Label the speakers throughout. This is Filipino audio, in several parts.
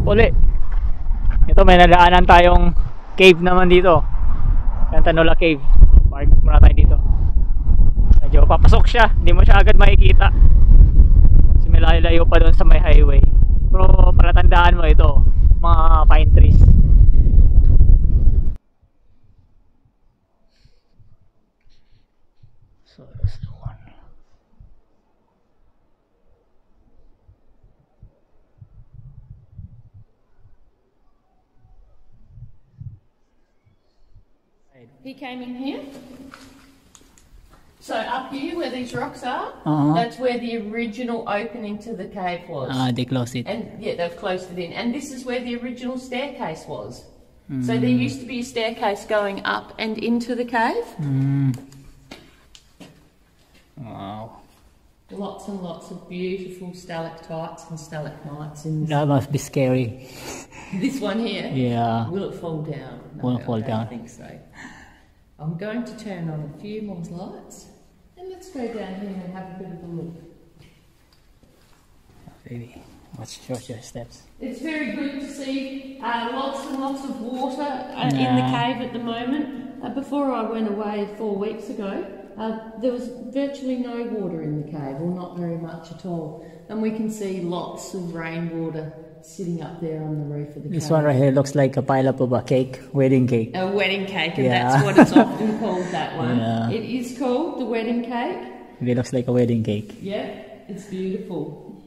Speaker 1: uli. Ito, may nadaanan tayong cave naman dito. Cantanula Cave. Park muna tayo dito. Medyo papasok siya, hindi mo siya agad makikita kasi may layo-layo pa doon sa may highway. Pero palatandaan mo ito, mga pine trees. So that's the one.
Speaker 2: He came in here. So up here where these rocks are, that's where the original opening to the cave was.
Speaker 1: They closed it.
Speaker 2: And yeah, they've closed it in. And this is where the original staircase was. So there used to be a staircase going up and into the cave.
Speaker 1: Wow.
Speaker 2: Lots and lots of beautiful stalactites and stalagmites in this.
Speaker 1: That must be scary.
Speaker 2: This one here?
Speaker 1: Yeah.
Speaker 2: Will it fall down? No,
Speaker 1: Won't fall down.
Speaker 2: I don't think so. I'm going to turn on a few more lights and let's go down here and have a bit of a look.
Speaker 1: Baby, watch your steps.
Speaker 2: It's very good to see lots and lots of water in the cave at the moment. Before I went away 4 weeks ago, there was virtually no water in the cave, or not very much at all. And we can see lots of rainwater sitting up there on the roof of the cave.
Speaker 1: This one right here looks like a pile up of a cake, wedding cake.
Speaker 2: A wedding cake, and that's what it's often called, that one.
Speaker 1: Yeah.
Speaker 2: It is called the wedding cake.
Speaker 1: It looks like a wedding cake.
Speaker 2: Yeah, it's beautiful.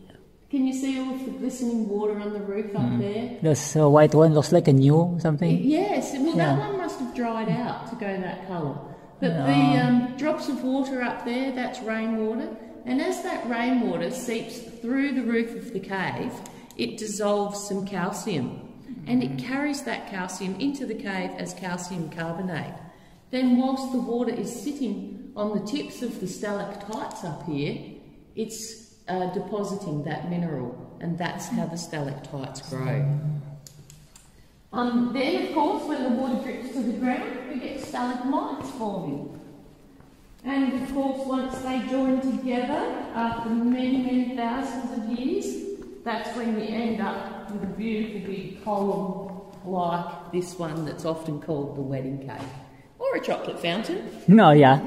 Speaker 2: Can you see all of the glistening water on the roof up there?
Speaker 1: This white one looks like a new something.
Speaker 2: Yes, well that one must have dried out to go that colour. But the drops of water up there, that's rainwater. And as that rainwater seeps through the roof of the cave, it dissolves some calcium. And it carries that calcium into the cave as calcium carbonate. Then whilst the water is sitting on the tips of the stalactites up here, it's depositing that mineral, and that's how the stalactites grow. Then, of course, when the water drips to the ground, we get stalagmites forming. And, of course, once they join together, after many, many thousands of years, that's when we end up with a beautiful big column like this one that's often called the wedding cake. Or a chocolate fountain.
Speaker 1: No, yeah.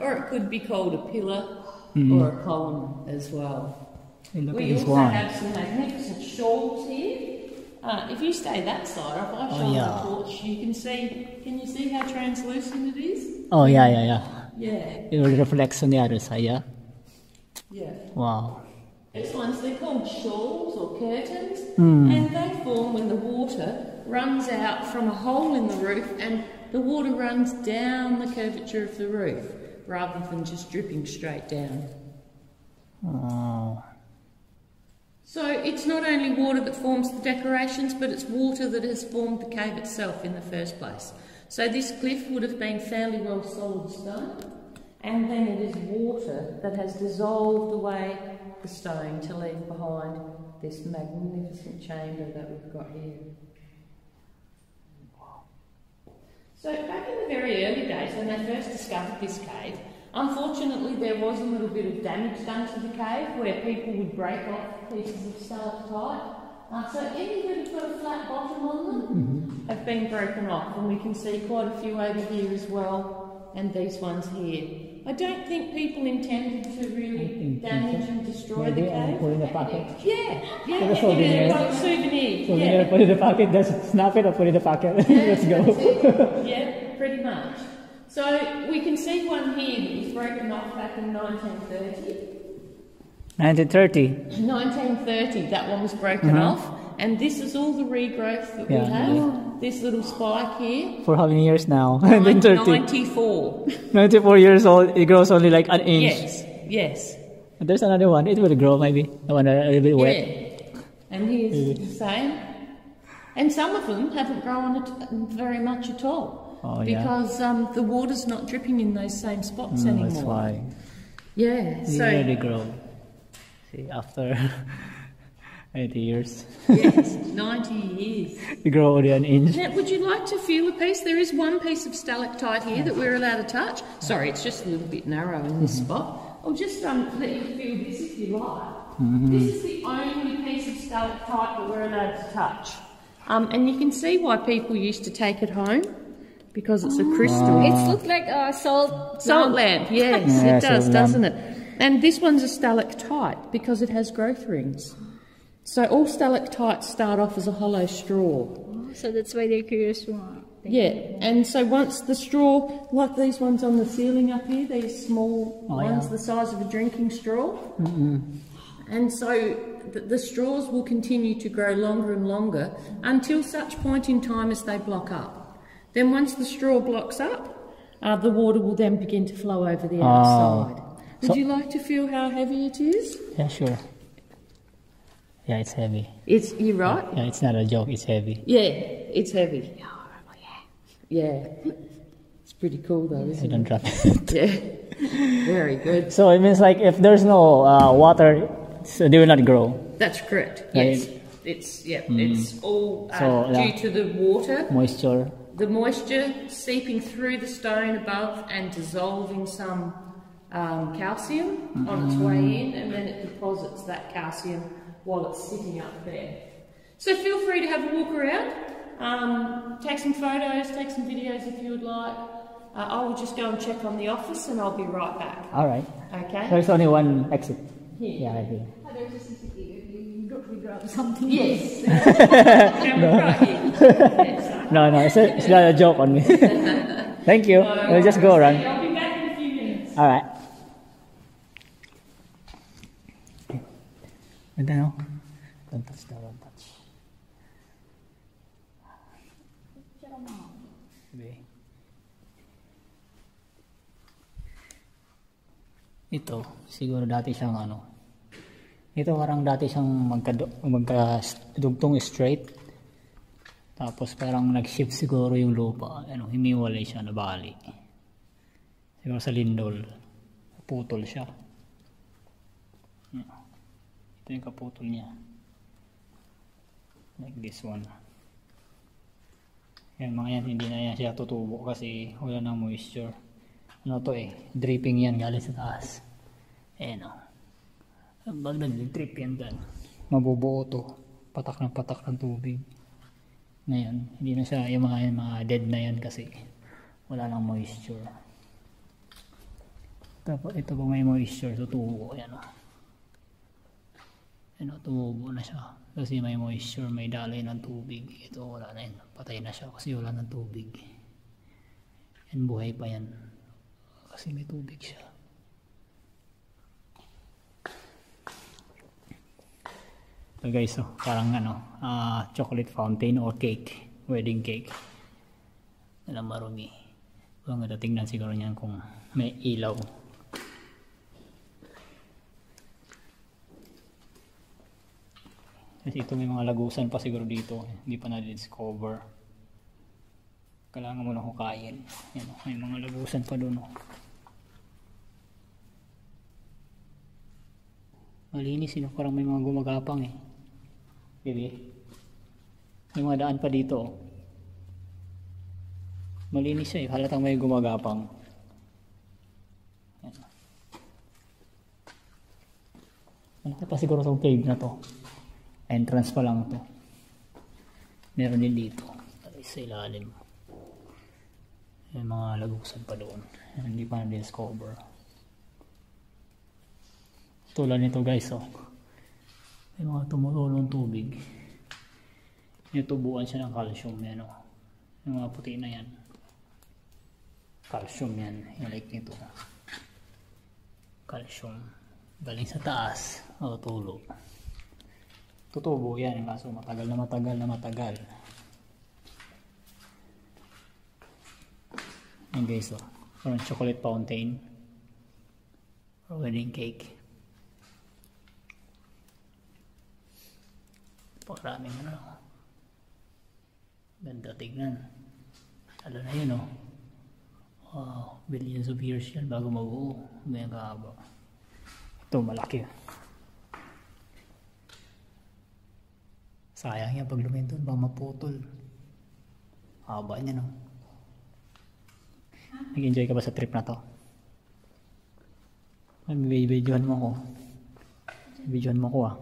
Speaker 2: Or it could be called a pillar or a column as well. We also have some magnificent shawls here. If you stay that side, if I show the torch, you can you see how translucent it is?
Speaker 1: Oh, yeah.
Speaker 2: Yeah.
Speaker 1: It reflects on the other side, yeah?
Speaker 2: Yeah.
Speaker 1: Wow.
Speaker 2: These ones, they're called shawls or curtains, and they form when the water runs out from a hole in the roof and the water runs down the curvature of the roof rather than just dripping straight down.
Speaker 1: Oh.
Speaker 2: So it's not only water that forms the decorations, but it's water that has formed the cave itself in the first place. So this cliff would have been fairly well solid stone, and then it is water that has dissolved away the stone to leave behind this magnificent chamber that we've got here. So back in the very early days when they first discovered this cave, unfortunately there was a little bit of damage done to the cave where people would break off pieces of stalactite. So any that have got a flat bottom on them have been broken off, and we can see quite a few over here as well, and these ones here. I don't think people intended to really damage and destroy the cave.
Speaker 1: Put in the pocket.
Speaker 2: Yeah,
Speaker 1: Like a souvenir.
Speaker 2: like souvenir.
Speaker 1: Souvenir, put in the pocket, just snap it or put it in the pocket. Let's go.
Speaker 2: Yeah, pretty much. So we can see one here that was broken off back in 1930.
Speaker 1: 1930.
Speaker 2: 1930, that one was broken off. And this is all the regrowth that we have. This little spike here.
Speaker 1: For how many years now?
Speaker 2: 94.
Speaker 1: 94 years old, it grows only like an inch.
Speaker 2: Yes.
Speaker 1: And there's another one, it will grow maybe. The one a little bit wet.
Speaker 2: Yeah. And here's the same. And some of them haven't grown very much at all.
Speaker 1: Oh, yeah.
Speaker 2: Because the water's not dripping in those same spots anymore.
Speaker 1: That's why.
Speaker 2: Yeah.
Speaker 1: They really grow. See, after 80 years.
Speaker 2: Yes, 90 years.
Speaker 1: You grow only an inch.
Speaker 2: Now, would you like to feel a piece? There is one piece of stalactite here that we're allowed to touch. Sorry, it's just a little bit narrow in this spot. I'll just let you feel this if you like. This is the only piece of stalactite that we're allowed to touch. And you can see why people used to take it home, because it's a crystal.
Speaker 3: It looks like a salt
Speaker 2: lamp, yes,
Speaker 1: Yeah,
Speaker 2: it does,
Speaker 1: salt lamp.
Speaker 2: doesn't it? And this one's a stalactite because it has growth rings. So all stalactites start off as a hollow straw.
Speaker 3: So that's why they're curious.
Speaker 2: Yeah, and so once the straw, like these ones on the ceiling up here, these small ones the size of a drinking straw, and so the straws will continue to grow longer and longer until such point in time as they block up. Then once the straw blocks up, the water will then begin to flow over the outside. Would you like to feel how heavy it is?
Speaker 1: Yeah, sure. Yeah, it's heavy.
Speaker 2: You're right.
Speaker 1: Yeah, it's not a joke, it's heavy.
Speaker 2: Yeah, it's heavy. Yeah. It's pretty cool though, isn't
Speaker 1: I
Speaker 2: it?
Speaker 1: don't drop it.
Speaker 2: Yeah. Very good.
Speaker 1: So it means like if there's no water, so they will not grow.
Speaker 2: That's correct.
Speaker 1: Right.
Speaker 2: Yes. It's all
Speaker 1: So,
Speaker 2: due to the water,
Speaker 1: Moisture.
Speaker 2: the moisture seeping through the stone above and dissolving some calcium on its way in, and then it deposits that calcium while it's sitting up there. So feel free to have a walk around, take some photos, take some videos if you would like. I will just go and check on the office and I'll be right back.
Speaker 1: Alright.
Speaker 2: Okay?
Speaker 1: There's only one exit.
Speaker 2: Here.
Speaker 1: Yeah, I think.
Speaker 3: There's a CCTV. You don't grab something.
Speaker 2: Yes. Camera right here. Yes.
Speaker 1: No, it's not a joke on me. Thank you. We'll just go around.
Speaker 2: I'll be back in a few minutes.
Speaker 1: Alright. Ganda no? Don't touch that, don't touch. Sige. Ito, siguro dati siyang ano. Ito parang dati siyang magkadugtong straight. Tapos parang nag-shift siguro yung lupa. Ano, himiwalay siya na bali. Siguro sa lindol. Putol siya. Ito yung kaputol niya. Like this one. Yan mga yan, hindi na yan siya tutubo kasi wala nang moisture. Ano to dripping yan galing sa taas. Ayan o. Pag nag-drip yan dyan, mabubuo to. Patak ng tubig. Ngayon, hindi na siya, yung mga dead na yan kasi wala nang moisture. Tapos ito kung may moisture, tutubo. Ayan o. Ayan o, tumubo na siya. Kasi may moisture, may daloy ng tubig. Ito wala na yan. Patay na siya kasi wala ng tubig. Yan, buhay pa yan. Kasi may tubig siya. So guys, parang chocolate fountain or cake. Wedding cake. Alam marumi. Kung tingnan siguro niyan kung may ilaw. Kasi ito may mga lagusan pa siguro dito. Hindi pa na-discover. Kailangan mo na hukayin. Yan, may mga lagusan pa doon. Malinis parang may mga gumagapang Baby. May mga daan pa dito. Malinis siya halatang may gumagapang. Yan. Malaki pa siguro itong cave na to. Entrance pa lang to. Meron din dito. Sa ilalim. May mga lagusan pa doon. Hindi pa na-discover. Tulad nito guys may mga tumulong tubig. Yung tubuan siya ng calcium yan yung mga puti na yan. Calcium yan. Yung like nito. Calcium. Galing sa taas. Tulo. Tutubo yan kaso matagal na matagal. Yan guys parang chocolate fountain or wedding cake. Maraming ganda tignan. Lalo na yun wow, billions of years yan bago mabuo. Ganyan kahaba. Ito malaki. Sayang yan pag lumindol baka maputol. Haba niya Nag-enjoy ka ba sa trip na to? May videohan mo ako. Videoan mo ko ah.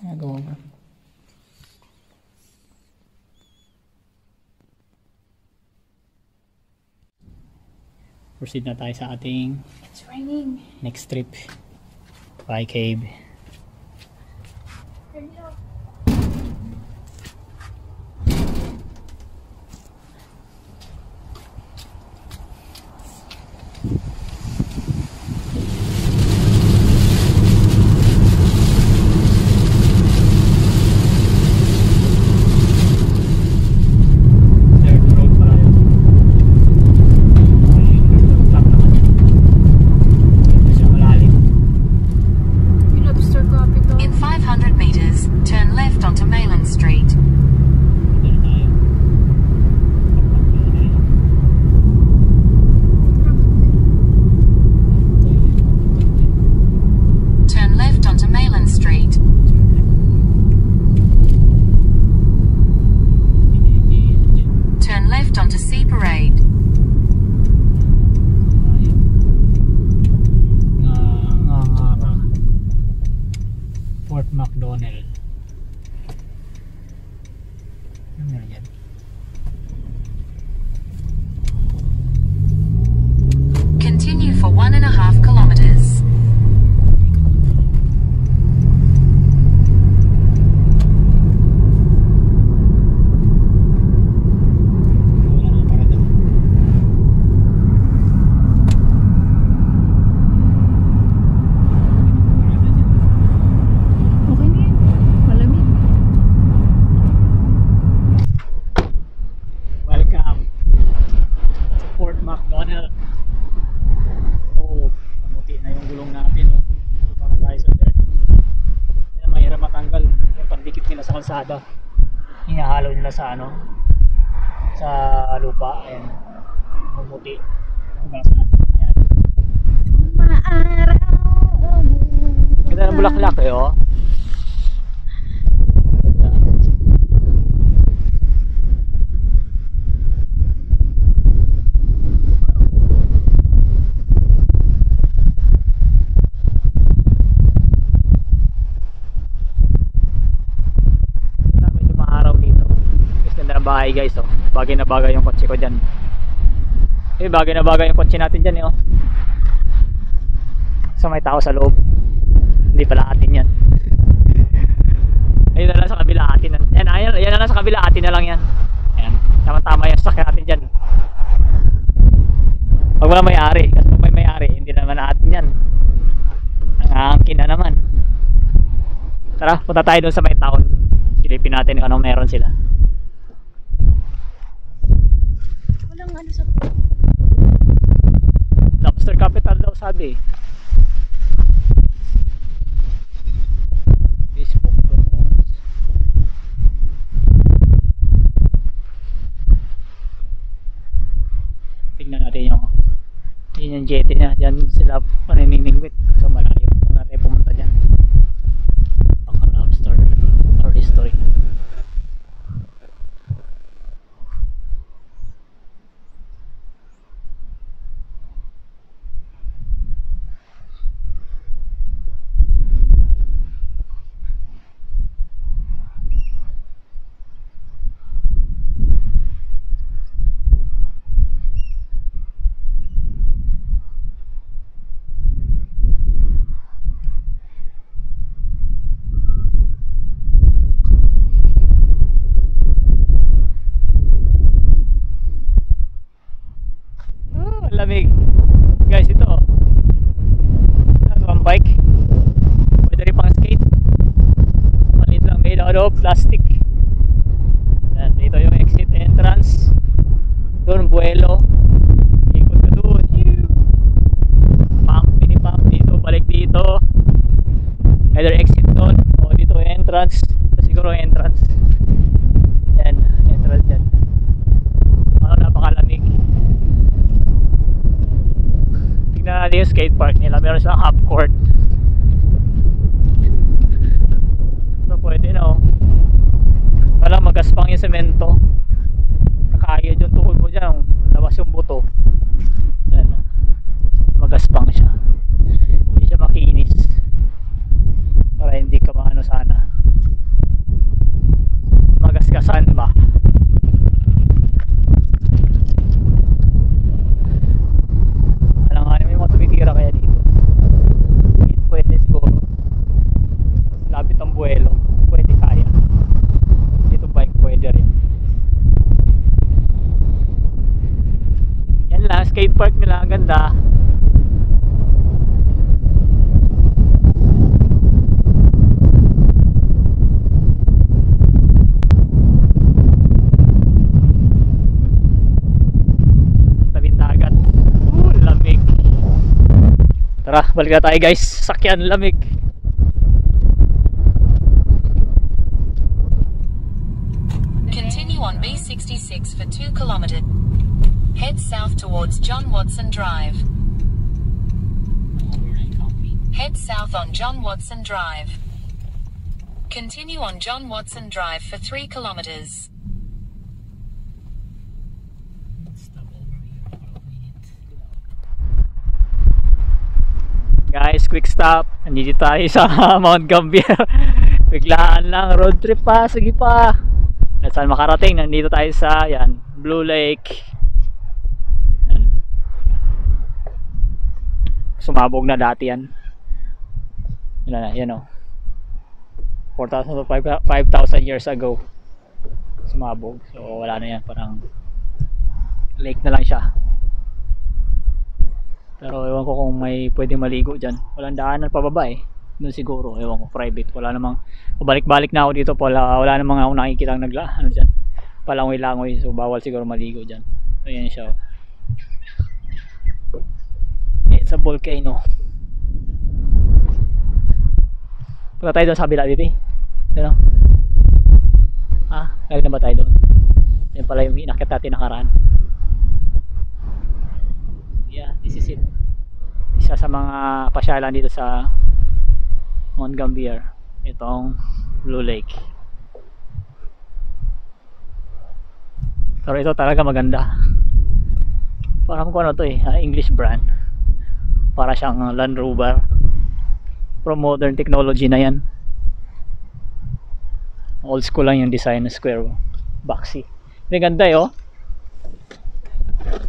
Speaker 1: Nagawa mo. Proceed na tayo sa ating
Speaker 3: It's raining.
Speaker 1: next trip. Bye cave.
Speaker 3: Turn it off.
Speaker 1: Third road pala yun. Top naman yan. Ito siya malalim.
Speaker 3: You know, Sir Capital.
Speaker 4: In 500 meters, turn left onto Mayland Street.
Speaker 1: Dito na tayo.
Speaker 4: Turn left onto Mayland Street. Turn left onto Sea Parade.
Speaker 1: Fort McDonald. Ano meron dyan?
Speaker 4: Continue for 1.5 kilometers.
Speaker 1: Wala na para doon.
Speaker 3: Okay na yan. Malamig.
Speaker 1: Welcome to Fort McDonald. Oh, mamuti na yung gulong natin. Oh. Bakit tayo sa dirt? Hindi na mahirap matanggal. Yung pandikit nila sa kalsada. Hinahalo nila sa ano? Sa lupa. Ayan. Mamuti. Tugas natin. Ayan.
Speaker 3: Maaraw.
Speaker 1: Ganda ng bulaklak eh oh. Ganda. Medyo maaraw dito. Guys, ganda ng bahay guys oh. Bagay na bagay yung kotse ko dyan. Eh, bagay na bagay yung kotse natin dyan eh oh. So may tao sa loob. Hindi pala atin yan. Ayun na lang sa kabila atin. Yan na lang sa kabila atin na lang yan. Ayan. Tama-tama yung sakyan natin dyan. Pag wala may-ari. Kasi pag may may-ari, hindi naman atin yan. Nangangkin na naman. Tara, punta tayo doon sa may town. Silipin natin kung anong meron sila.
Speaker 3: Walang ano sa
Speaker 1: Lobster capital daw sabi. Facebook promotes. Tingnan natin yung jetty niya. Diyan sila paniningwit. So malayo kung natin pumunta dyan. Baka lobster or history. Lamig guys, ito oh. Ito ang bike, pwede rin pang skate, maliit lang, made out of plastic. Yan, dito yung exit entrance, doon buwelo, ikot ka doon, pump, mini pump dito, balik dito, either exit doon o dito yung entrance. Ito siguro yung entrance. Yan, entrance dyan. Napakalamig. Tignan natin yung skate park nila, meron silang half court. So pwede na oh. Wala, magaspang yung semento. Nakakayod yung tuhod mo dyan, labas yung buto. Yan, magaspang siya, hindi siya makinis. skate park nila, ang ganda. Tabing dagat. Lamig. Tara, balik na tayo guys. Sakyan, lamig.
Speaker 4: Continue on B66 for 2 kilometers. Head south towards John Watson Drive. Head south on John Watson Drive. Continue on John Watson Drive for 3 kilometers.
Speaker 1: Guys, quick stop. Nandito tayo sa Mount Gambier. Biglaan lang, road trip pa, sige pa. At saan makarating? Nandito tayo sa yan, Blue Lake. Yan. Sumabog na dati yan. Yan na, yan o. 4,000 to 5,000 years ago. Sumabog. So wala na yan, parang lake na lang siya. Pero ewan ko kung may pwedeng maligo dyan. Walang daanan pababa eh. Doon siguro, ewan ko, private. Wala namang, pabalik-balik na ako dito. Wala namang ako nakikita ano dyan, palangoy-langoy. So bawal siguro maligo dyan. So yan siya. It's a volcano. Punta tayo doon sa kabila, baby. Ano? Galing na ba tayo doon? Yan pala yung inakit natin nakaraan. Yeah, this is it. Isa sa mga pasyalan dito sa Mount Gambier, itong Blue Lake. Pero ito talaga maganda. Parang kung ano to eh, English brand. Para siyang Land Rover. Pero modern technology na yan. Old school lang yung design, square boxy. May ganda eh oh.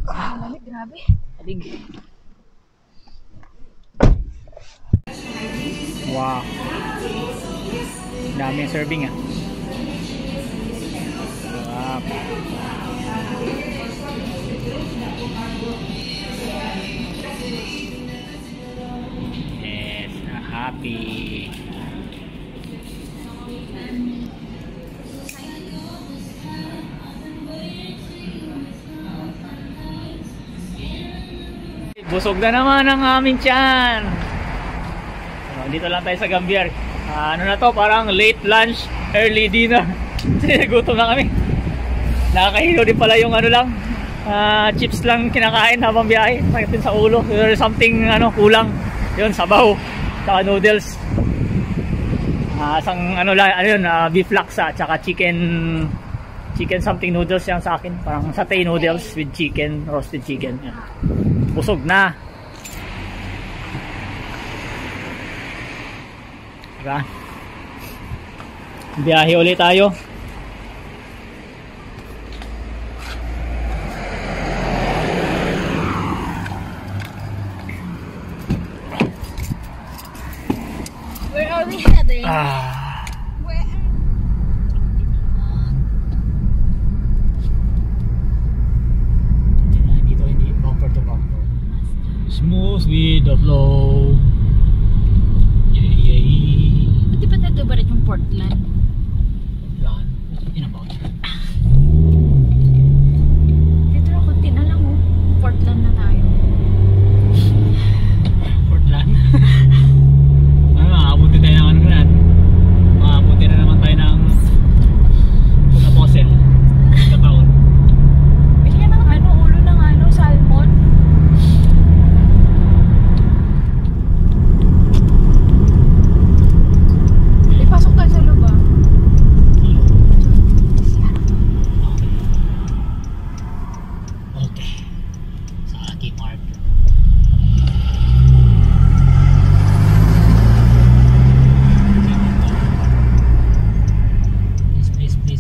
Speaker 3: Grabe.
Speaker 1: Wow. Dami yung serving ah. Wow. Yes, happy. Busog na naman ang aming tiyan. Dito lang tayo sa Gambier. Ano na to, parang late lunch, early dinner. Gutom na kami. Nakakahilo din pala yung ano lang, chips lang kinakain habang biyahe. Sakit din sa ulo. There's something kulang. Yun, sabaw, saka noodles. Isang beef laksa, tsaka chicken something noodles yan sa akin. Parang satay noodles with chicken, roasted chicken. Yan. Busog na. Diba? Biyahe ulit tayo.
Speaker 3: Where are we heading? Where?
Speaker 1: Dito hindi bumper to bumper. Smooth with the flow.
Speaker 3: Ba't di pa tayo barat yung Portland?
Speaker 1: Portland? What's talking about?
Speaker 3: Dito na konti na lang oh. Portland na tayo.
Speaker 1: Portland? Makakabuti tayo ng makakabuti na naman tayo ng Punaposel Kapaon.
Speaker 3: Bigyan ng ulo ng salmon. Ipasok tayo sa loob ah.
Speaker 1: Okay. Sa aking mark.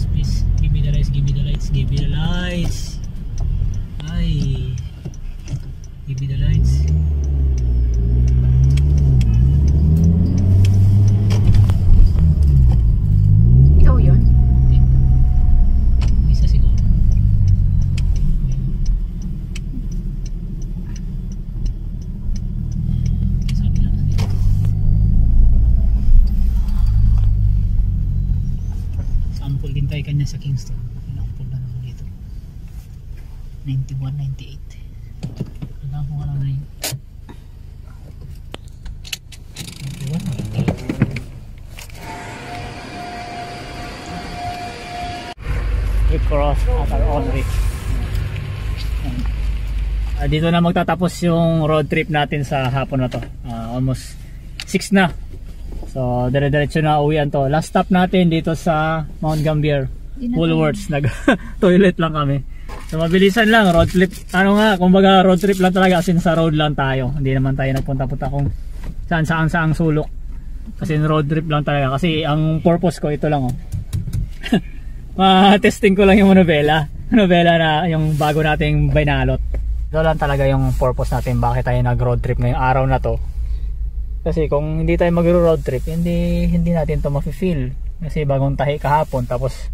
Speaker 1: Please. Give me the lights. Give me the lights. Ay. Give me the lights.
Speaker 3: Ikaw yun?
Speaker 1: Isa siguro. sa Kingston. Nakapag na naman dito. 91, 98. Kailangan ko nga lang na yun. 91, 98. We cross at our own risk. Dito na magtatapos yung road trip natin sa hapon na to. Almost 6 na. So dire-diretso na uwian to. Last stop natin dito sa Mount Gambier, Woolworths. Nag toilet lang kami. So mabilisan lang road trip. Ano nga, kumbaga road trip lang talaga, as in sa road lang tayo. Hindi naman tayo nagpunta-punta kung saan sulok. Kasi road trip lang talaga. Kasi ang purpose ko ito lang, oh. Ma-testing ko lang yung Novella na yung bago nating binalot. Ito lang talaga yung purpose natin bakit tayo nag road trip ngayong araw na to. Kasi kung hindi tayo mag-road trip, hindi natin to mafe-feel. Kasi bagong tahi kahapon, tapos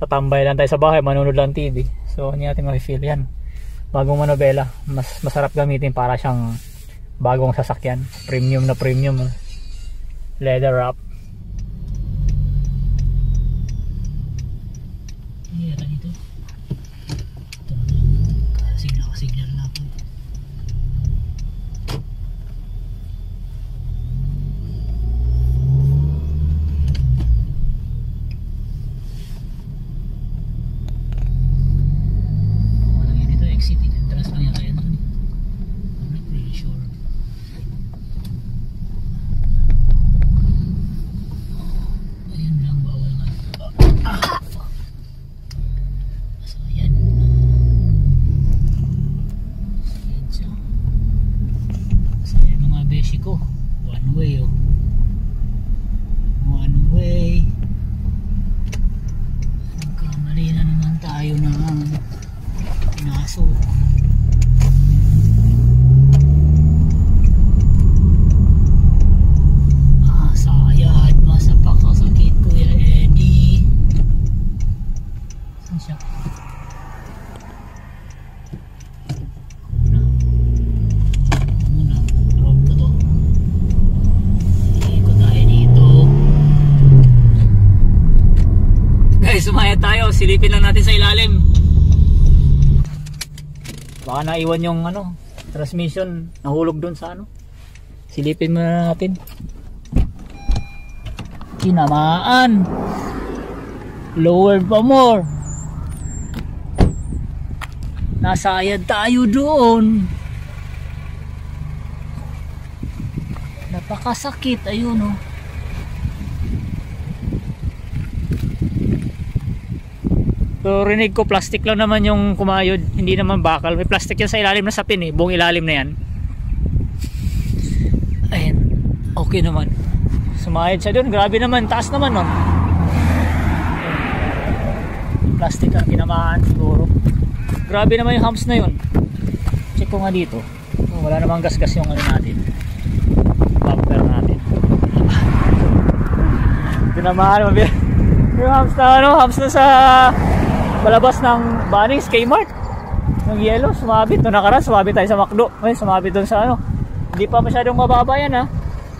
Speaker 1: tatambay lang tayo sa bahay, manunod lang TV. So hindi natin mafe-feel yan. Bagong Manobela, mas masarap gamitin para siyang bagong sasakyan. Premium na premium. Leather wrap. Signal na ako. Exit, entrance lang yata yan. I'm not really sure. Ayun lang, bawal nga. So ayan. So ayan mga beshi ko. One way, oh. One way. Nagkamali na naman tayo ng pinasok. Sayad, masapakasakit Kuya Eddie. Saan siya? Muna road ko to. Ikot tayo dito. Guys, sumayad tayo. Silipin lang natin sa ilalim. Baka naiwan yung transmission, nahulog doon sa silipin muna natin. Tinamaan, lower pa more. Nasayad tayo doon. Napakasakit, ayun, oh. So rinig ko plastic lang naman yung kumayod, hindi naman bakal. May plastic yan sa ilalim na sapin, buong ilalim na yan. Ayan, okay naman. Sumayad siya doon, grabe naman, taas naman nun. Plastic ang kinamaan siguro. Grabe naman yung humps na yun. Check ko nga dito. Wala namang gas-gas yung natin, bumper natin. Tinamaan mabiyak yung humps na humps na sa palabas ng Bunnings, Kmart. Yung yellow, sumabit. Noong nakaraan, sumabit tayo sa McDo. Ay, sumabit doon sa Hindi pa masyadong mababa yan, ha.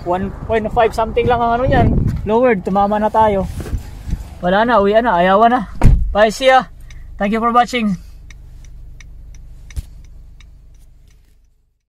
Speaker 1: 1.5 something lang ang yan. Lowered, tumama na tayo. Wala na, uwi na, ayawan na. Bye, see ya. Thank you for watching.